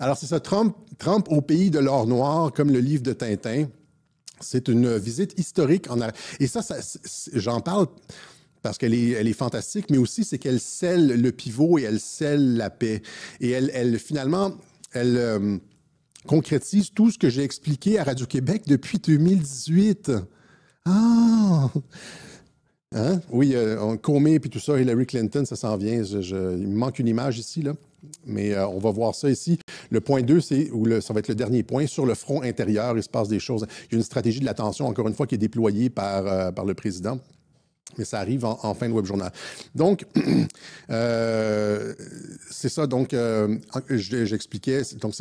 Alors, c'est ça, Trump au pays de l'or noir, comme le livre de Tintin. C'est une visite historique en arrière. Et ça j'en parle parce qu'elle est fantastique, mais aussi c'est qu'elle scelle le pivot et elle scelle la paix. Et finalement, elle concrétise tout ce que j'ai expliqué à Radio-Québec depuis 2018. Ah! Hein? Oui, Comey puis tout ça, Hillary Clinton, ça s'en vient. Il me manque une image ici, là. Mais on va voir ça ici. Le point 2, ça va être le dernier point. Sur le front intérieur, il se passe des choses. Il y a une stratégie de l'attention, encore une fois, qui est déployée par le président. Mais ça arrive en fin de web journal. Donc, c'est ça. Donc, j'expliquais. Donc,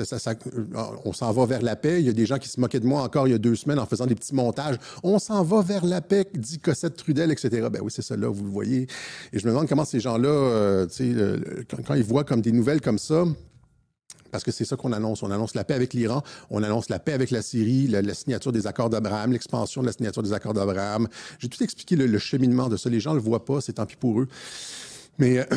on s'en va vers la paix. Il y a des gens qui se moquaient de moi encore il y a 2 semaines en faisant des petits montages. On s'en va vers la paix, dit Cossette Trudel, etc. Ben oui, c'est ça là, vous le voyez. Et je me demande comment ces gens-là, quand ils voient comme des nouvelles comme ça. Parce que c'est ça qu'on annonce. On annonce la paix avec l'Iran, on annonce la paix avec la Syrie, la signature des accords d'Abraham, l'expansion de la signature des accords d'Abraham. J'ai tout expliqué le cheminement de ça. Les gens ne le voient pas, c'est tant pis pour eux. Mais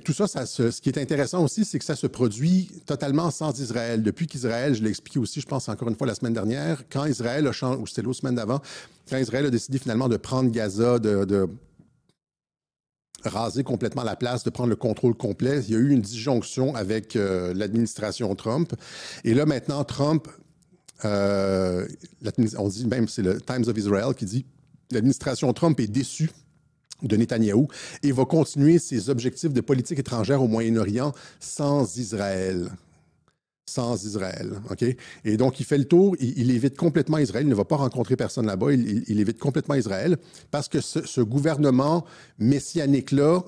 tout ça, ce qui est intéressant aussi, c'est que ça se produit totalement sans Israël. Depuis qu'Israël, je l'ai expliqué aussi, je pense encore une fois la semaine dernière, quand Israël a changé, ou c'était l'autre semaine d'avant, quand Israël a décidé finalement de prendre Gaza, de raser complètement la place, de prendre le contrôle complet. Il y a eu une disjonction avec l'administration Trump. Et là, maintenant, Trump, on dit même, c'est le Times of Israel qui dit l'administration Trump est déçue de Netanyahou et va continuer ses objectifs de politique étrangère au Moyen-Orient sans Israël. Sans Israël, OK? Et donc, il fait le tour, il évite complètement Israël, il ne va pas rencontrer personne là-bas, il évite complètement Israël parce que ce gouvernement messianique-là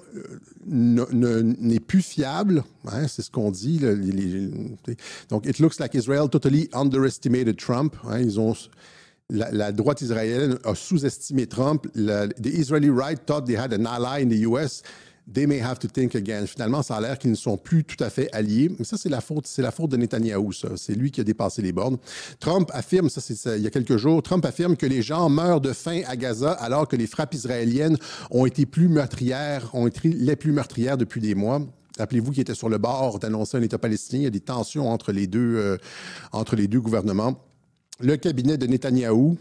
n'est plus fiable, hein, c'est ce qu'on dit. Donc, it looks like Israel totally underestimated Trump. Hein, la droite israélienne a sous-estimé Trump. The Israeli right thought they had an ally in the US. They may have to think again. Finalement, ça a l'air qu'ils ne sont plus tout à fait alliés. Mais ça, c'est la faute de Netanyahou, ça. C'est lui qui a dépassé les bornes. Trump affirme, il y a quelques jours, Trump affirme que les gens meurent de faim à Gaza alors que les frappes israéliennes ont été les plus meurtrières depuis des mois. Rappelez-vous qu'il était sur le bord d'annoncer un État palestinien. Il y a des tensions entre les deux gouvernements. Le cabinet de Netanyahou,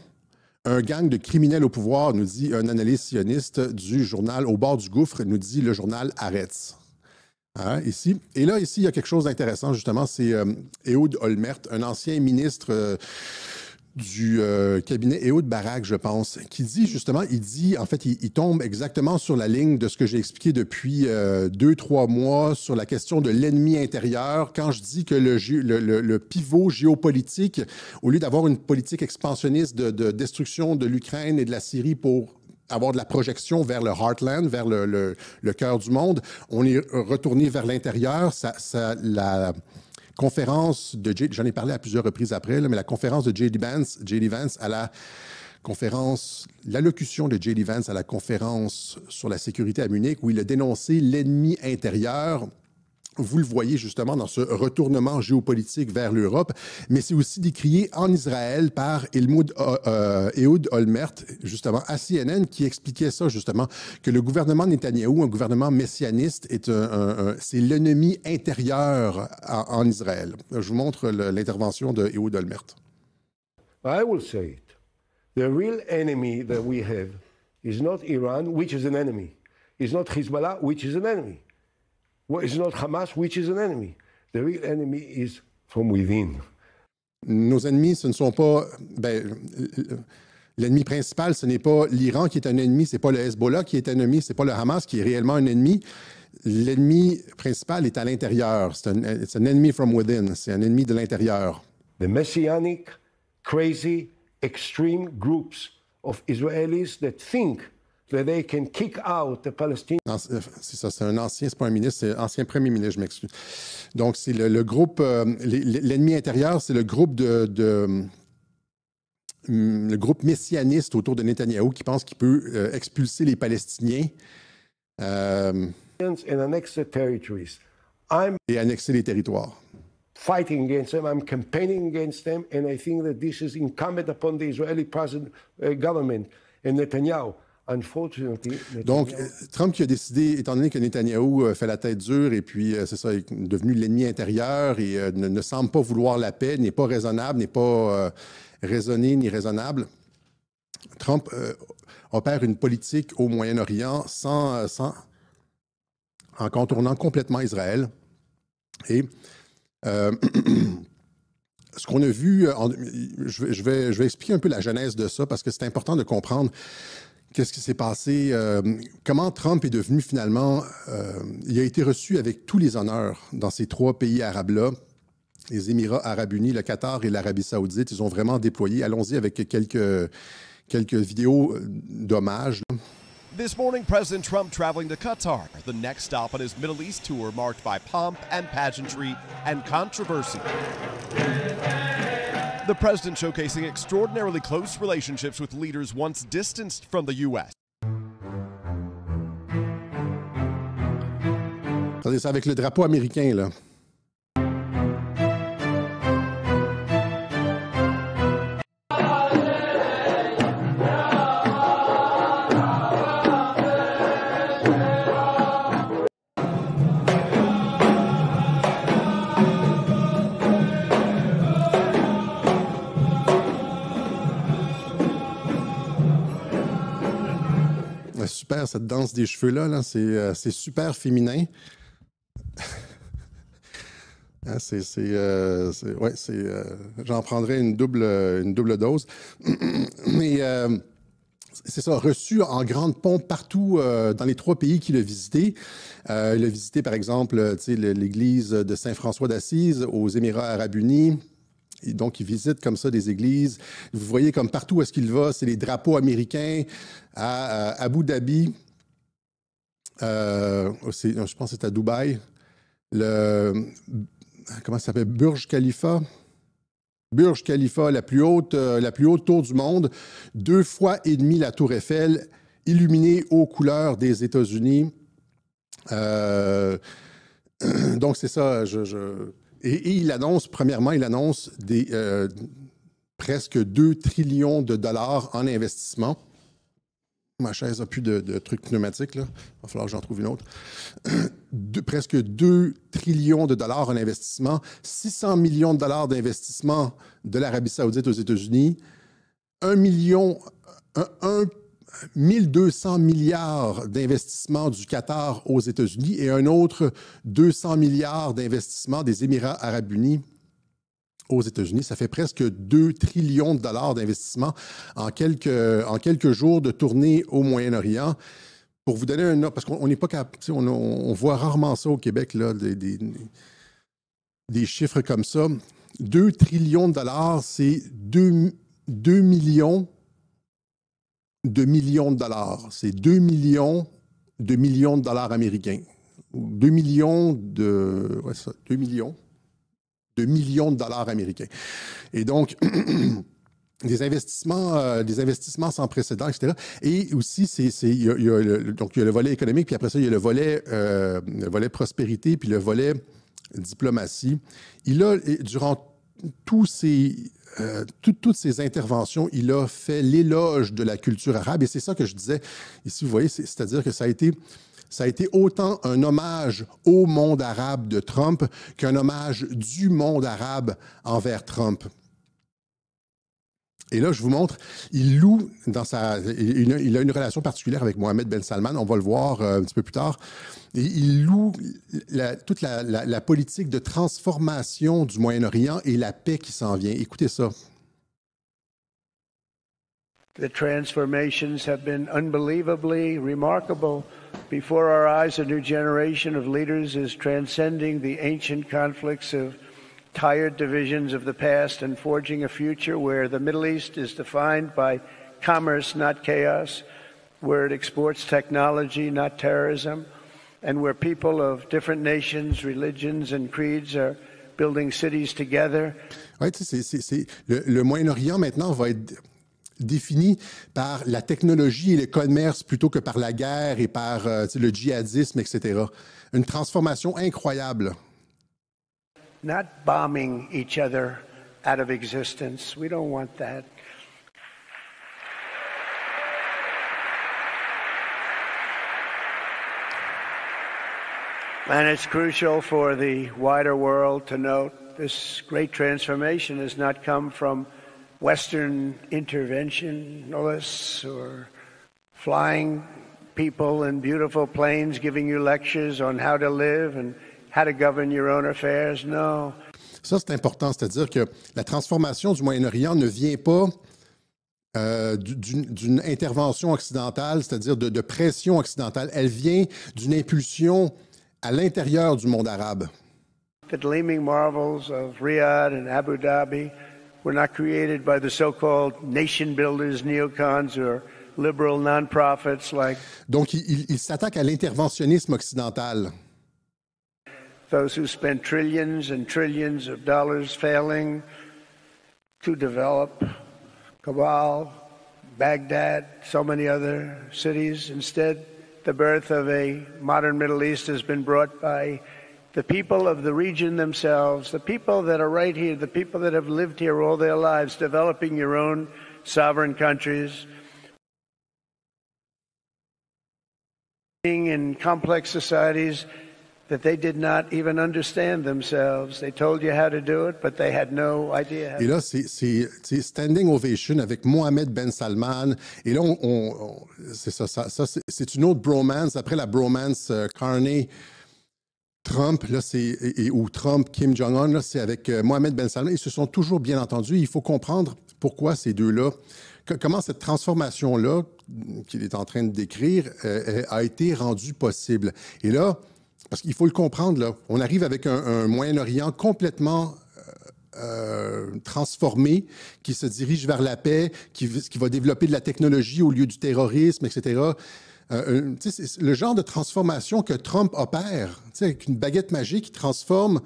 un gang de criminels au pouvoir, nous dit un analyste sioniste du journal Au bord du gouffre, nous dit le journal Haaretz. Hein, ici. Et là, ici, il y a quelque chose d'intéressant, justement, c'est Ehud Olmert, un ancien ministre du cabinet Ehud Barak, je pense, qui dit justement, il tombe exactement sur la ligne de ce que j'ai expliqué depuis 2-3 mois sur la question de l'ennemi intérieur. Quand je dis que le pivot géopolitique, au lieu d'avoir une politique expansionniste de destruction de l'Ukraine et de la Syrie pour avoir de la projection vers le heartland, vers le cœur du monde, on est retourné vers l'intérieur. La conférence de j'en ai parlé à plusieurs reprises après, là, mais la conférence de J.D. Vance à la conférence, l'allocution de J.D. Vance à la conférence sur la sécurité à Munich, où il a dénoncé l'ennemi intérieur. Vous le voyez justement dans ce retournement géopolitique vers l'Europe, mais c'est aussi décrié en Israël par Ehud Olmert, justement à CNN, qui expliquait ça justement, que le gouvernement Netanyahou, un gouvernement messianiste, c'est l'ennemi intérieur en Israël. Je vous montre l'intervention de Ehud Olmert. I will say it. The real enemy that we have is not Iran, which is an enemy. It's not Hezbollah, which is an enemy. It's not Hamas, which is an enemy. The real enemy is from within. Nos ennemis, ce ne sont pas... l'ennemi principal, ce n'est pas l'Iran qui est un ennemi, ce n'est pas le Hezbollah qui est un ennemi, ce n'est pas le Hamas qui est réellement un ennemi. L'ennemi principal est à l'intérieur. C'est un enemy from within. C'est un ennemi de l'intérieur. The messianic, crazy, extreme groups of Israelis that think that they can kick out the Palestinians. C'est ça, c'est un ancien, c'est pas un ministre, c'est un ancien premier ministre, je m'excuse. Donc, c'est le groupe, l'ennemi intérieur, c'est le groupe le groupe messianiste autour de Netanyahou qui pense qu'il peut expulser les Palestiniens And annex the territories. Et annexer les territoires. Fighting against them, I'm campaigning against them, and I think that this is incumbent upon the Israeli government and Netanyahu. Unfortunately, Donc, Netanyahu, Trump qui a décidé, étant donné que Netanyahou fait la tête dure et puis c'est ça, est devenu l'ennemi intérieur et ne semble pas vouloir la paix, n'est pas raisonnable, n'est pas raisonné ni raisonnable, Trump opère une politique au Moyen-Orient en contournant complètement Israël. Et ce qu'on a vu, je vais expliquer un peu la genèse de ça parce que c'est important de comprendre qu'est-ce qui s'est passé, comment Trump est devenu finalement, il a été reçu avec tous les honneurs dans ces trois pays arabes-là, les Émirats arabes unis, le Qatar et l'Arabie saoudite. Ils ont vraiment déployé. Allons-y avec quelques vidéos d'hommage. This morning, President Trump traveling to Qatar, the next stop on his Middle East tour marked by pomp and pageantry and controversy. The president showcasing extraordinarily close relationships with leaders once distanced from the U.S. Regardez ça avec le drapeau américain, là. Super, cette danse des cheveux-là, là, c'est super féminin. J'en prendrais une double dose. Mais c'est ça, reçu en grande pompe partout dans les trois pays qu'il a visités. Il a visité, par exemple, l'église de Saint-François d'Assise aux Émirats arabes unis. Et donc, il visite comme ça des églises. Vous voyez comme partout où est-ce qu'il va, c'est les drapeaux américains. À Abu Dhabi, je pense que c'est à Dubaï, comment ça s'appelle? Burj Khalifa. Burj Khalifa, la plus haute tour du monde, 2 fois et demi la tour Eiffel, illuminée aux couleurs des États-Unis. Donc, c'est ça. Et il annonce, premièrement, presque 2 trillions de dollars en investissement. Ma chaise n'a plus de trucs pneumatiques, là. Il va falloir que j'en trouve une autre. Presque 2 trillions de dollars en investissement, 600 millions de dollars d'investissement de l'Arabie saoudite aux États-Unis, 1200 milliards d'investissements du Qatar aux États-Unis et un autre 200 milliards d'investissements des Émirats arabes unis aux États-Unis. Ça fait presque 2 trillions de dollars d'investissement en quelques jours de tournée au Moyen-Orient. Pour vous donner un ordre, parce qu'on n'est pas capable, on voit rarement ça au Québec, là, des chiffres comme ça. 2 trillions de dollars, c'est 2 millions de millions de dollars. C'est 2 millions de dollars américains. 2 millions de... Ouais, ça, 2 millions de dollars américains. Et donc, des investissements sans précédent, etc. Et aussi, il y a le volet économique, puis après ça, il y a le volet prospérité, puis le volet diplomatie. Il a, durant toutes ces interventions, il a fait l'éloge de la culture arabe. Et c'est ça que je disais ici, vous voyez, c'est-à-dire que ça a été autant un hommage au monde arabe de Trump qu'un hommage du monde arabe envers Trump. Et là, je vous montre, il a une relation particulière avec Mohammed Ben Salman, on va le voir un petit peu plus tard. Et il loue toute la politique de transformation du Moyen-Orient et la paix qui s'en vient. Écoutez ça. The transformations have been unbelievably remarkable. Before our eyes, a new generation of leaders is transcending the ancient conflicts of tired divisions of the past and forging a future where the Middle East is defined by commerce, not chaos, where it exports technology, not terrorism, and where people of different nations, religions, and creeds are building cities together. Oui, le Moyen-Orient maintenant va être défini par la technologie et le commerce plutôt que par la guerre et par le djihadisme, etc. Une transformation incroyable. Not bombing each other out of existence. We don't want that. And it's crucial for the wider world to note this great transformation has not come from Western interventionists or flying people in beautiful planes giving you lectures on how to live and how to govern your own affairs. No. Ça, c'est important, c'est-à-dire que la transformation du Moyen-Orient ne vient pas d'une intervention occidentale, c'est-à-dire de pression occidentale. Elle vient d'une impulsion à l'intérieur du monde arabe. The gleaming marvels of Riyadh and Abu Dhabi were not created by the so-called nation builders, neocons, or liberal non-profits like... Donc, il s'attaque à l'interventionnisme occidental. Those who spent trillions and trillions of dollars failing to develop Kabul, Baghdad, so many other cities. Instead, the birth of a modern Middle East has been brought by the people of the region themselves, the people that are right here, the people that have lived here all their lives, developing your own sovereign countries, in complex societies that they did not even understand themselves. They told you how to do it, but they had no idea how. Et là, c'est standing ovation avec Mohammed Ben Salman. Et là, c'est ça c'est une autre bromance. Après la bromance Carney-Trump, là, ou Trump-Kim Jong-un, là, c'est avec Mohammed Ben Salman. Ils se sont toujours bien entendus. Il faut comprendre pourquoi ces deux-là, comment cette transformation-là, qu'il est en train de décrire, a été rendue possible. Et là, parce qu'il faut le comprendre, là, on arrive avec un Moyen-Orient complètement transformé, qui se dirige vers la paix, qui va développer de la technologie au lieu du terrorisme, etc. C'est le genre de transformation que Trump opère, avec une baguette magique qui transforme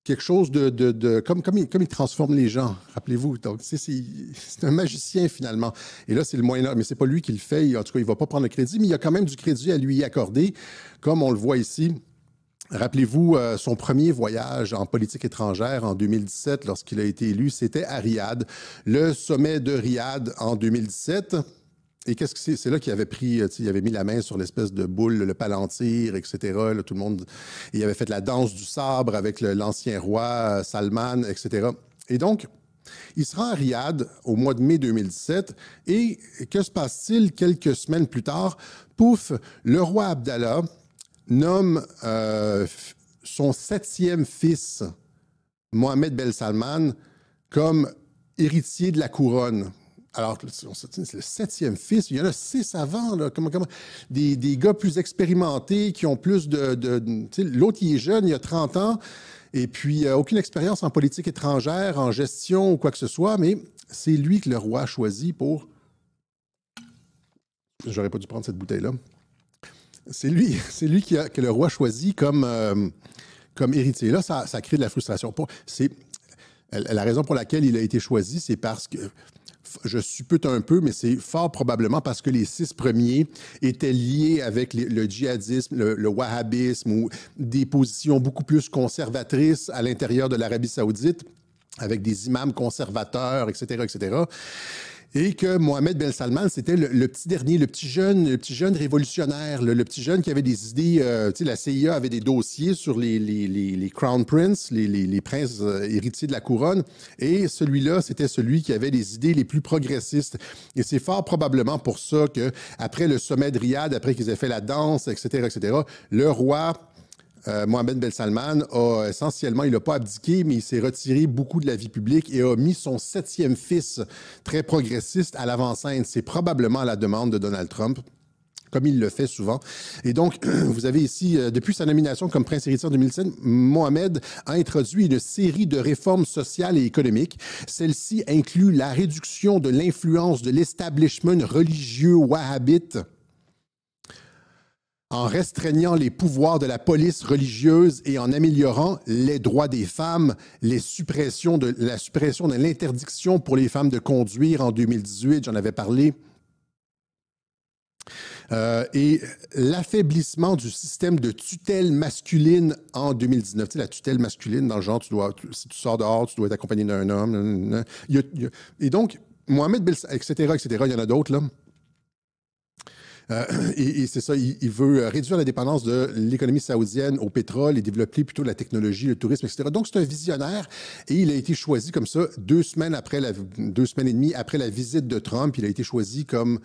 quelque chose comme il transforme les gens, rappelez-vous. Donc, c'est un magicien, finalement. Et là, c'est le Moyen-Orient. Mais c'est pas lui qui le fait. En tout cas, il ne va pas prendre le crédit, mais il y a quand même du crédit à lui accorder, comme on le voit ici. Rappelez-vous, son premier voyage en politique étrangère en 2017, lorsqu'il a été élu, c'était à Riyad. Le sommet de Riyad en 2017... Et qu'est-ce que c'est? C'est là qu'il avait pris, il avait mis la main sur l'espèce de boule, le palantir, etc. Là, tout le monde, il avait fait la danse du sabre avec l'ancien roi Salman, etc. Et donc, il se rend à Riyad au mois de mai 2017. Et que se passe-t-il quelques semaines plus tard? Pouf, le roi Abdallah nomme son 7e fils, Mohammed Ben Salman, comme héritier de la couronne. Alors, c'est le 7e fils. Il y en a 6 avant, là. Des gars plus expérimentés qui ont plus l'autre, il est jeune, il a 30 ans, et puis aucune expérience en politique étrangère, en gestion ou quoi que ce soit, mais c'est lui que le roi a choisi pour... J'aurais pas dû prendre cette bouteille-là. C'est lui que le roi choisit comme héritier. Là, ça crée de la frustration. La raison pour laquelle il a été choisi, c'est parce que... Je suppute un peu, mais c'est fort probablement parce que les 6 premiers étaient liés avec le djihadisme, le wahhabisme ou des positions beaucoup plus conservatrices à l'intérieur de l'Arabie saoudite, avec des imams conservateurs, etc., etc. Et que Mohammed Ben Salman, c'était le petit dernier, le petit jeune révolutionnaire, le petit jeune qui avait des idées. La CIA avait des dossiers sur les Crown Prince, les princes héritiers de la couronne. Et celui-là, c'était celui qui avait les idées les plus progressistes. Et c'est fort probablement pour ça qu'après le sommet de Riyad, après qu'ils aient fait la danse, etc., le roi... Mohammed Ben Salman a essentiellement, il n'a pas abdiqué, mais il s'est retiré beaucoup de la vie publique et a mis son 7e fils, très progressiste, à l'avant-scène. C'est probablement à la demande de Donald Trump, comme il le fait souvent. Et donc, vous avez ici, depuis sa nomination comme prince héritier en 2007, Mohammed a introduit une série de réformes sociales et économiques. Celle-ci inclut la réduction de l'influence de l'establishment religieux wahhabite, en restreignant les pouvoirs de la police religieuse et en améliorant les droits des femmes, la suppression de l'interdiction pour les femmes de conduire en 2018, j'en avais parlé, et l'affaiblissement du système de tutelle masculine en 2019. Tu sais, la tutelle masculine, dans le genre, si tu sors dehors, tu dois être accompagné d'un homme. Et donc, Mohammed Ben, etc., il y en a d'autres, là. Et c'est ça, il veut réduire la dépendance de l'économie saoudienne au pétrole et développer plutôt la technologie, le tourisme, etc. Donc, c'est un visionnaire et il a été choisi comme ça 2 semaines et demie après la visite de Trump. Il a été choisi comme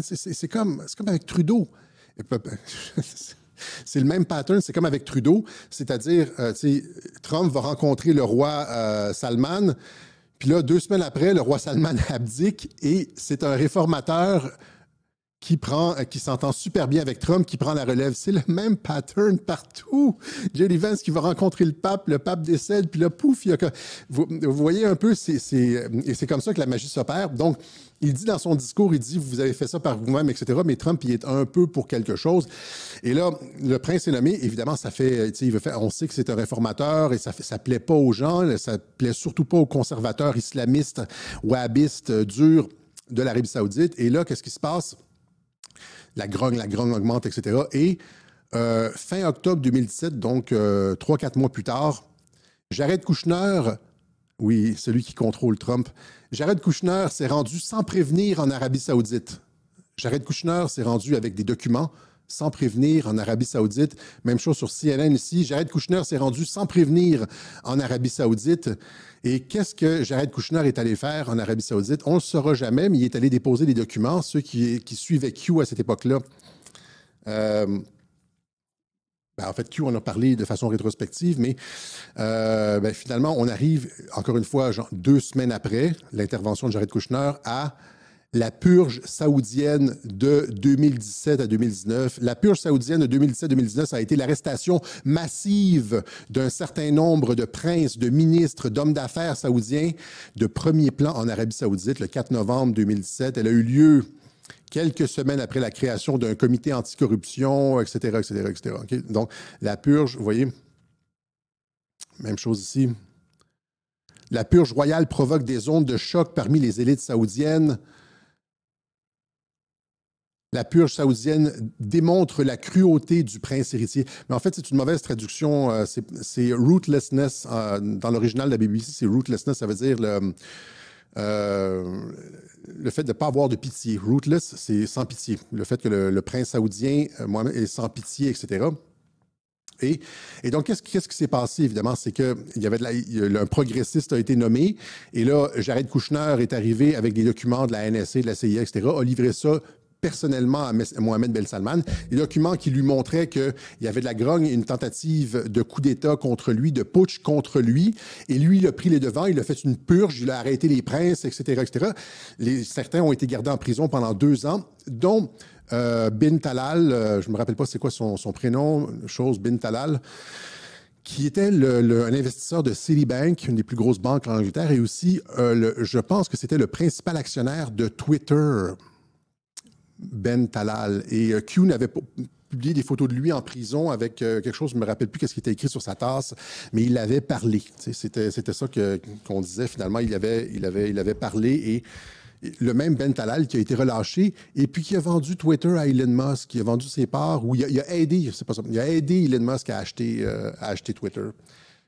c'est comme avec Trudeau. C'est le même pattern, c'est comme avec Trudeau, c'est-à-dire, Trump va rencontrer le roi Salman, puis là, 2 semaines après, le roi Salman abdique et c'est un réformateur qui s'entend super bien avec Trump, qui prend la relève. C'est le même pattern partout. J.D. Vance qui va rencontrer le pape décède, puis là, pouf, vous voyez un peu, et c'est comme ça que la magie s'opère. Donc, il dit dans son discours, il dit, vous avez fait ça par vous-même, etc., mais Trump, il est un peu pour quelque chose. Et là, le prince est nommé, évidemment, on sait que c'est un réformateur et ça plaît pas aux gens, ça plaît surtout pas aux conservateurs islamistes, wahhabistes, durs de l'Arabie saoudite. Et là, qu'est-ce qui se passe? La grogne augmente, etc. Et fin octobre 2017, donc 3-4 mois plus tard, Jared Kushner, oui, celui qui contrôle Trump, Jared Kushner s'est rendu sans prévenir en Arabie saoudite. Jared Kushner s'est rendu avec des documents sans prévenir en Arabie saoudite. Même chose sur CNN ici. Jared Kushner s'est rendu sans prévenir en Arabie saoudite. Et qu'est-ce que Jared Kushner est allé faire en Arabie saoudite? On ne le saura jamais, mais il est allé déposer des documents. Ceux qui suivaient Q à cette époque-là, en fait, Q, on a parlé de façon rétrospective, mais finalement, on arrive, encore une fois, 2 semaines après l'intervention de Jared Kushner, à la purge saoudienne de 2017 à 2019. La purge saoudienne de 2017-2019, ça a été l'arrestation massive d'un certain nombre de princes, de ministres, d'hommes d'affaires saoudiens de premier plan en Arabie saoudite, le 4 novembre 2017. Elle a eu lieu quelques semaines après la création d'un comité anticorruption, etc., etc., etc. Okay? Donc, la purge, vous voyez, même chose ici. La purge royale provoque des ondes de choc parmi les élites saoudiennes. La purge saoudienne démontre la cruauté du prince héritier. Mais en fait, c'est une mauvaise traduction. C'est rootlessness. Dans l'original de la BBC, c'est rootlessness. Ça veut dire le fait de ne pas avoir de pitié. Rootless, c'est sans pitié. Le fait que le prince saoudien, Mohamed, est sans pitié, etc. Et donc, qu'est-ce qui s'est passé, évidemment? C'est qu'il y avait un progressiste a été nommé, et là, Jared Kushner est arrivé avec des documents de la NSA, de la CIA, etc., a livré ça personnellement à Mohamed Ben Salman, des documents qui lui montraient qu'il y avait de la grogne, une tentative de coup d'État contre lui, de putsch contre lui, et lui, il a pris les devants, il a fait une purge, il a arrêté les princes, etc., etc. Certains ont été gardés en prison pendant 2 ans, dont Bin Talal, je ne me rappelle pas c'est quoi son prénom, Bin Talal, qui était un investisseur de Citibank, une des plus grosses banques en Angleterre, et aussi, je pense que c'était le principal actionnaire de Twitter, Ben Talal. Et Q n'avait pas publié des photos de lui en prison avec quelque chose, je ne me rappelle plus ce qui était écrit sur sa tasse, mais il avait parlé. C'était ça qu'on disait finalement. Il avait parlé et le même Ben Talal qui a été relâché et puis qui a vendu Twitter à Elon Musk, qui a vendu ses parts, ou il a aidé, c'est pas ça, il a aidé Elon Musk à acheter Twitter.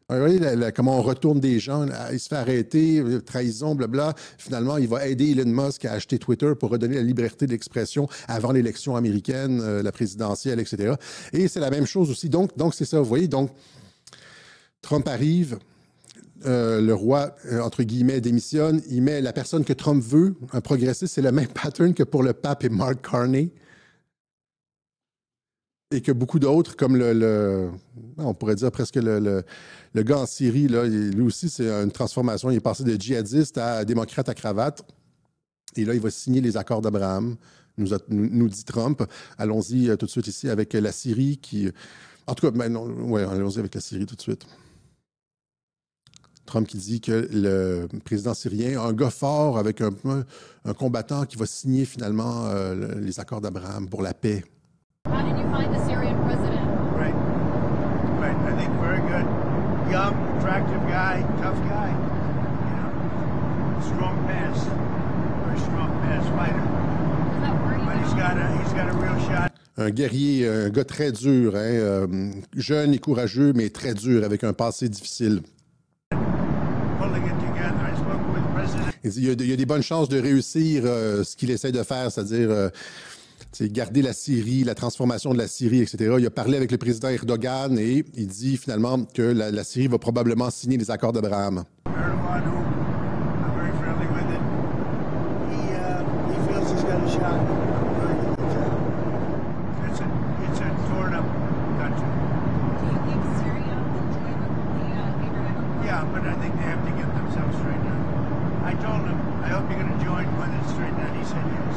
Vous voyez comment on retourne des gens, il se fait arrêter, trahison, blabla. Finalement, il va aider Elon Musk à acheter Twitter pour redonner la liberté d'expression avant l'élection américaine, la présidentielle, etc. Et c'est la même chose aussi. Donc c'est ça, vous voyez. Donc, Trump arrive, le roi, entre guillemets, démissionne, il met la personne que Trump veut, un progressiste, c'est le même pattern que pour le pape et Mark Carney. Et que beaucoup d'autres, comme on pourrait dire presque le gars en Syrie, là, lui aussi, c'est une transformation. Il est passé de djihadiste à démocrate à cravate. Et là, il va signer les accords d'Abraham, nous dit Trump. Allons-y tout de suite ici avec la Syrie qui... En tout cas, allons-y avec la Syrie tout de suite. Trump qui dit que le président syrien, un gars fort avec un combattant qui va signer finalement les accords d'Abraham pour la paix. How did you find the Syrian president? Right. I think very good. Young, attractive guy, tough guy. You know, strong pass. Very strong pass fighter. Does that worry you? But he's got a real shot. Un guerrier, un gars très dur, jeune et courageux, mais très dur, avec un passé difficile. pulling it together. I spoke with President. Il dit, il y a des bonnes chances de réussir ce qu'il essaie de faire, c'est-à-dire garder la Syrie, la transformation de la Syrie, etc. Il a parlé avec le président Erdogan et il dit finalement que la Syrie va probablement signer les accords d'Abraham. Erdogan, who I'm very friendly with it, he feels he's got a shot at doing a good job. It's a torn up country. Do you think Syria will join the Abraham Accords? Yeah, but I think they have to get themselves straightened out. I told him, I hope you're going to join when it's straightened out. He said yes.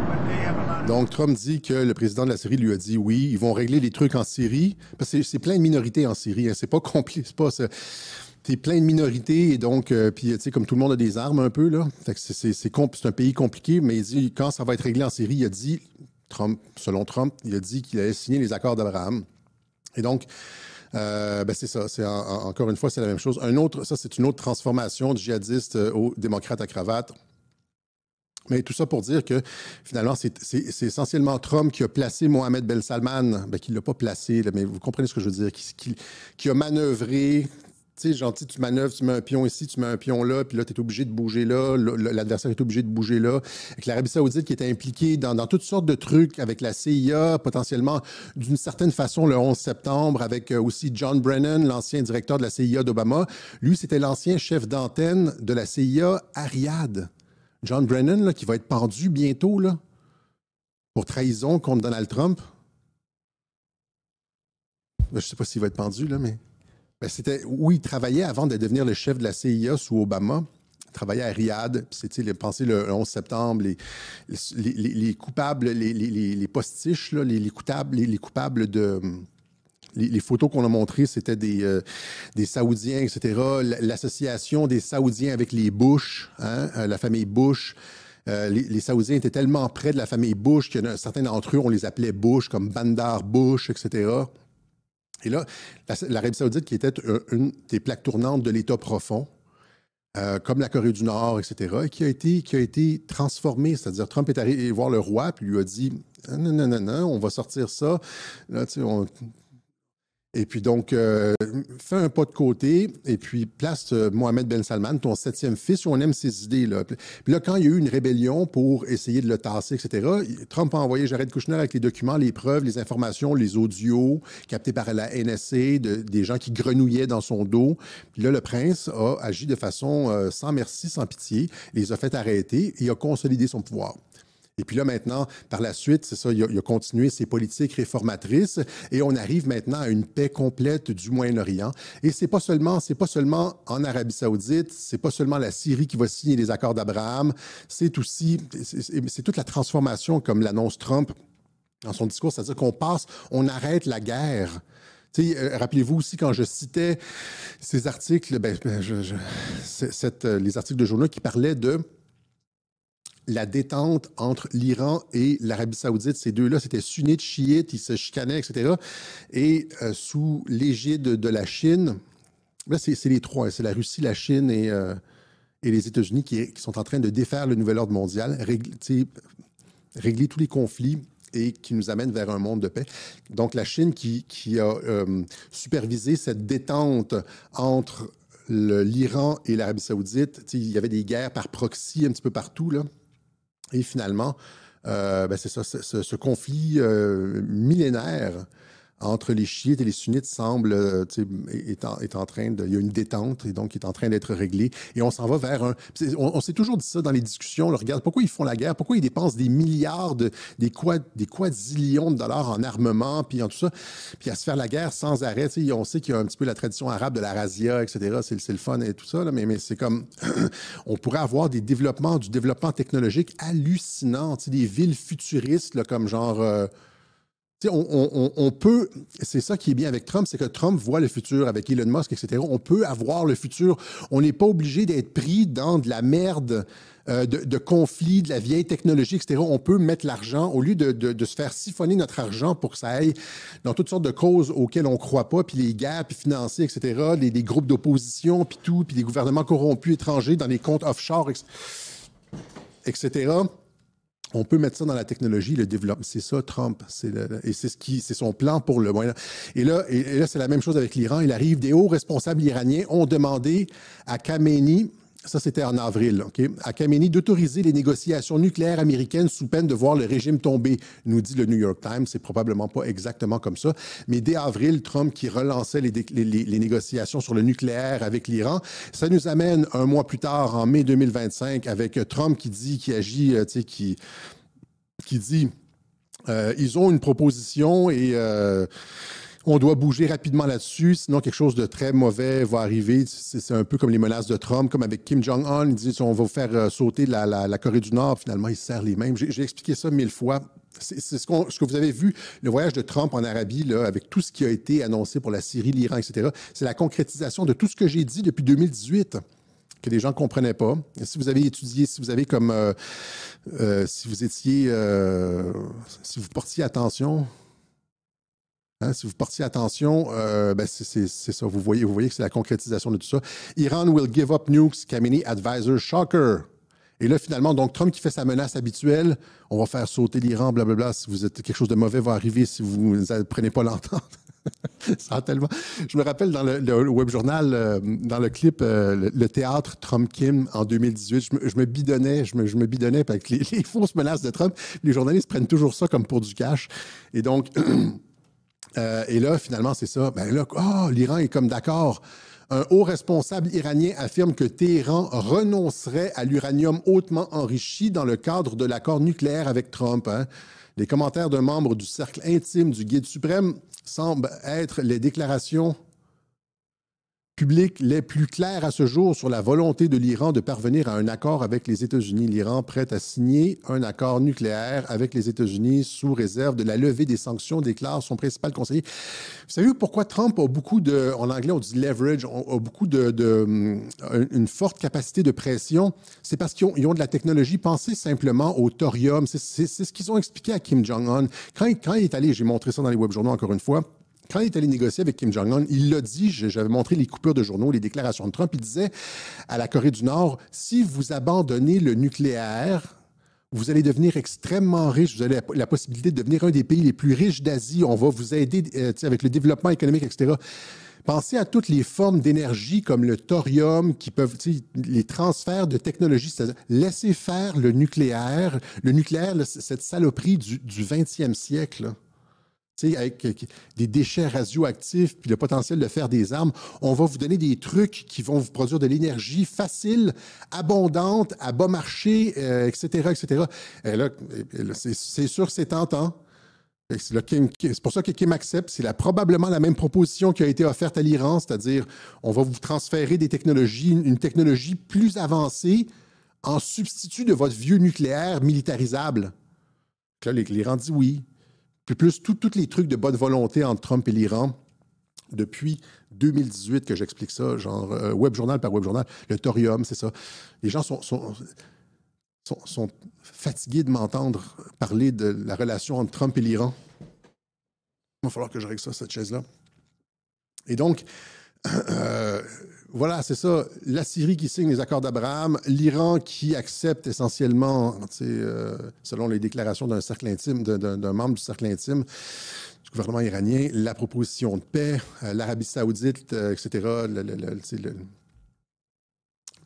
But they have a lot of... Donc, Trump dit que le président de la Syrie lui a dit oui, ils vont régler les trucs en Syrie, parce que c'est plein de minorités en Syrie, hein, c'est pas compliqué, c'est pas... C'est plein de minorités, et donc, puis, tu sais, comme tout le monde a des armes un peu, là, fait que c'est un pays compliqué, mais il dit, quand ça va être réglé en Syrie, il a dit, selon Trump, il a dit qu'il allait signer les accords d'Abraham. Et donc, c'est ça, encore une fois, c'est la même chose. Ça, c'est une autre transformation du djihadiste au démocrate à cravate. Mais tout ça pour dire que, finalement, c'est essentiellement Trump qui a placé Mohamed Ben Salman, qui ne l'a pas placé, là, mais vous comprenez ce que je veux dire, qui a manœuvré. Tu sais, gentil, tu manœuvres, tu mets un pion ici, tu mets un pion là, puis là, tu es obligé de bouger là, l'adversaire est obligé de bouger là. Avec l'Arabie Saoudite qui était impliquée dans toutes sortes de trucs, avec la CIA, potentiellement, d'une certaine façon, le 11 septembre, avec aussi John Brennan, l'ancien directeur de la CIA d'Obama. Lui, c'était l'ancien chef d'antenne de la CIA à Riyad. John Brennan, là, qui va être pendu bientôt, là, pour trahison contre Donald Trump. Je ne sais pas s'il va être pendu, là, mais... c'était où il travaillait avant de devenir le chef de la CIA sous Obama. Il travaillait à Riyad. Puis pensez le 11 septembre, les coupables, les postiches, là, les coupables de... Les photos qu'on a montrées, c'était des Saoudiens, etc. L'association des Saoudiens avec les Bush, hein, la famille Bush. Les Saoudiens étaient tellement près de la famille Bush qu'il y en a certains d'entre eux, on les appelait Bush, comme Bandar Bush, etc. Et là, l'Arabie Saoudite, qui était une des plaques tournantes de l'État profond, comme la Corée du Nord, etc., qui a été transformée. C'est-à-dire, Trump est allé voir le roi, puis lui a dit « Non, on va sortir ça. » Là, tu sais, et puis donc, fais un pas de côté et puis place Mohamed Ben Salman, ton 7e fils, on aime ses idées. Là. Puis là, quand il y a eu une rébellion pour essayer de le tasser, etc., Trump a envoyé Jared Kushner avec les documents, les preuves, les informations, les audios captés par la NSA, des gens qui grenouillaient dans son dos. Puis là, le prince a agi de façon sans merci, sans pitié, les a fait arrêter et a consolidé son pouvoir. Et puis là, maintenant, par la suite, c'est ça, il a continué ses politiques réformatrices et on arrive maintenant à une paix complète du Moyen-Orient. Et c'est pas seulement en Arabie Saoudite, c'est pas seulement la Syrie qui va signer les accords d'Abraham, c'est toute la transformation, comme l'annonce Trump dans son discours, c'est-à-dire on arrête la guerre. Rappelez-vous aussi, quand je citais ces articles, les articles de journaux qui parlaient de la détente entre l'Iran et l'Arabie Saoudite. Ces deux-là, c'était sunnites, chiites, ils se chicanaient, etc. Et sous l'égide de la Chine, là, c'est les trois. C'est la Russie, la Chine et les États-Unis qui sont en train de défaire le nouvel ordre mondial, régler tous les conflits et qui nous amène vers un monde de paix. Donc, la Chine qui a supervisé cette détente entre l'Iran et l'Arabie Saoudite. Il y avait des guerres par proxy un petit peu partout, là. Et finalement, c'est ça, ce conflit millénaire entre les chiites et les sunnites semble, est en train de... Il y a une détente et donc il est en train d'être réglé. Et on s'en va vers un... On s'est toujours dit ça dans les discussions. Là, regarde, pourquoi ils font la guerre? Pourquoi ils dépensent des milliards, des quadrillions de dollars en armement, puis en tout ça, puis à se faire la guerre sans arrêt? On sait qu'il y a un petit peu la tradition arabe de la razzia, etc. C'est le fun et tout ça, là, mais c'est comme... on pourrait avoir du développement technologique hallucinant, des villes futuristes, là, comme genre... on peut, c'est ça qui est bien avec Trump, c'est que Trump voit le futur avec Elon Musk, etc. On peut avoir le futur. On n'est pas obligé d'être pris dans de la merde, de conflits, de la vieille technologie, etc. On peut mettre l'argent, au lieu de se faire siphonner notre argent pour que ça aille dans toutes sortes de causes auxquelles on ne croit pas, puis les guerres, puis financiers, etc., les groupes d'opposition, puis tout, puis les gouvernements corrompus étrangers dans les comptes offshore, etc. On peut mettre ça dans la technologie, le développement. C'est ça, Trump. Et c'est son plan pour le moyen. Et là, c'est la même chose avec l'Iran. Il arrive, des hauts responsables iraniens ont demandé à Khamenei, ça c'était en avril, OK, à Khamenei d'autoriser les négociations nucléaires américaines sous peine de voir le régime tomber, nous dit le New York Times. C'est probablement pas exactement comme ça. Mais dès avril, Trump qui relançait les négociations sur le nucléaire avec l'Iran, ça nous amène un mois plus tard, en mai 2025, avec Trump qui agit, qui dit ils ont une proposition et on doit bouger rapidement là-dessus, sinon quelque chose de très mauvais va arriver. C'est un peu comme les menaces de Trump, comme avec Kim Jong-un. Il dit on va faire sauter la Corée du Nord. Finalement, il se serre les mêmes. J'ai expliqué ça 1000 fois. C'est ce que vous avez vu, le voyage de Trump en Arabie, là, avec tout ce qui a été annoncé pour la Syrie, l'Iran, etc. C'est la concrétisation de tout ce que j'ai dit depuis 2018. Que les gens ne comprenaient pas. Si vous avez étudié, si vous avez comme... si vous étiez... si vous portiez attention... Hein, si vous portiez attention, ben c'est ça. Vous voyez que c'est la concrétisation de tout ça. Iran will give up nukes, Khamenei advisor, shocker. Et là, finalement, donc Trump qui fait sa menace habituelle, on va faire sauter l'Iran, blablabla. Si vous êtes quelque chose de mauvais va arriver si vous ne prenez pas l'entente. Ça tellement... Je me rappelle dans le web journal, dans le clip, le théâtre Trump-Kim en 2018, je me bidonnais, je me bidonnais avec les fausses menaces de Trump. Les journalistes prennent toujours ça comme pour du cash. Et donc... et là, finalement, c'est ça. Ben là, l'Iran est comme d'accord. Un haut responsable iranien affirme que Téhéran renoncerait à l'uranium hautement enrichi dans le cadre de l'accord nucléaire avec Trump. Hein. Les commentaires d'un membre du cercle intime du guide suprême semblent être les déclarations publiques les plus claires à ce jour sur la volonté de l'Iran de parvenir à un accord avec les États-Unis. L'Iran prête à signer un accord nucléaire avec les États-Unis sous réserve de la levée des sanctions, déclare son principal conseiller. Vous savez pourquoi Trump a beaucoup de, en anglais on dit leverage, a beaucoup une forte capacité de pression? C'est parce qu'ils ont de la technologie. Pensez simplement au thorium. C'est ce qu'ils ont expliqué à Kim Jong-un. Quand il est allé, j'ai montré ça dans les web journaux encore une fois, quand il est allé négocier avec Kim Jong-un, il l'a dit, j'avais montré les coupures de journaux, les déclarations de Trump, il disait à la Corée du Nord, si vous abandonnez le nucléaire, vous allez devenir extrêmement riche, vous avez la possibilité de devenir un des pays les plus riches d'Asie, on va vous aider avec le développement économique, etc. Pensez à toutes les formes d'énergie comme le thorium, qui peuvent, les transferts de technologie, c'est-à-dire laisser faire le nucléaire, là, cette saloperie du 20e siècle, là. Avec des déchets radioactifs puis le potentiel de faire des armes, on va vous donner des trucs qui vont vous produire de l'énergie facile, abondante, à bas marché, etc., etc. Et là, c'est sûr que c'est tentant. C'est pour ça que Kim accepte. C'est probablement la même proposition qui a été offerte à l'Iran, c'est-à-dire on va vous transférer des technologies, une technologie plus avancée en substitut de votre vieux nucléaire militarisable. Là, l'Iran dit oui. Puis plus tous les trucs de bonne volonté entre Trump et l'Iran, depuis 2018 que j'explique ça, genre web journal par web journal, le thorium, c'est ça. Les gens sont fatigués de m'entendre parler de la relation entre Trump et l'Iran. Il va falloir que je règle ça, cette chaise-là. Et donc, voilà, c'est ça. La Syrie qui signe les accords d'Abraham, l'Iran qui accepte essentiellement, selon les déclarations d'un cercle intime, d'un membre du cercle intime du gouvernement iranien, la proposition de paix, l'Arabie saoudite, etc.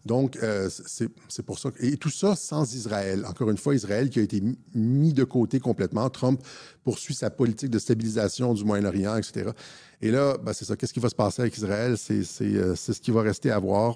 Donc, c'est pour ça. Et tout ça sans Israël. Encore une fois, Israël qui a été mis de côté complètement. Trump poursuit sa politique de stabilisation du Moyen-Orient, etc. Et là, ben, c'est ça. Qu'est-ce qui va se passer avec Israël? C'est ce qui va rester à voir.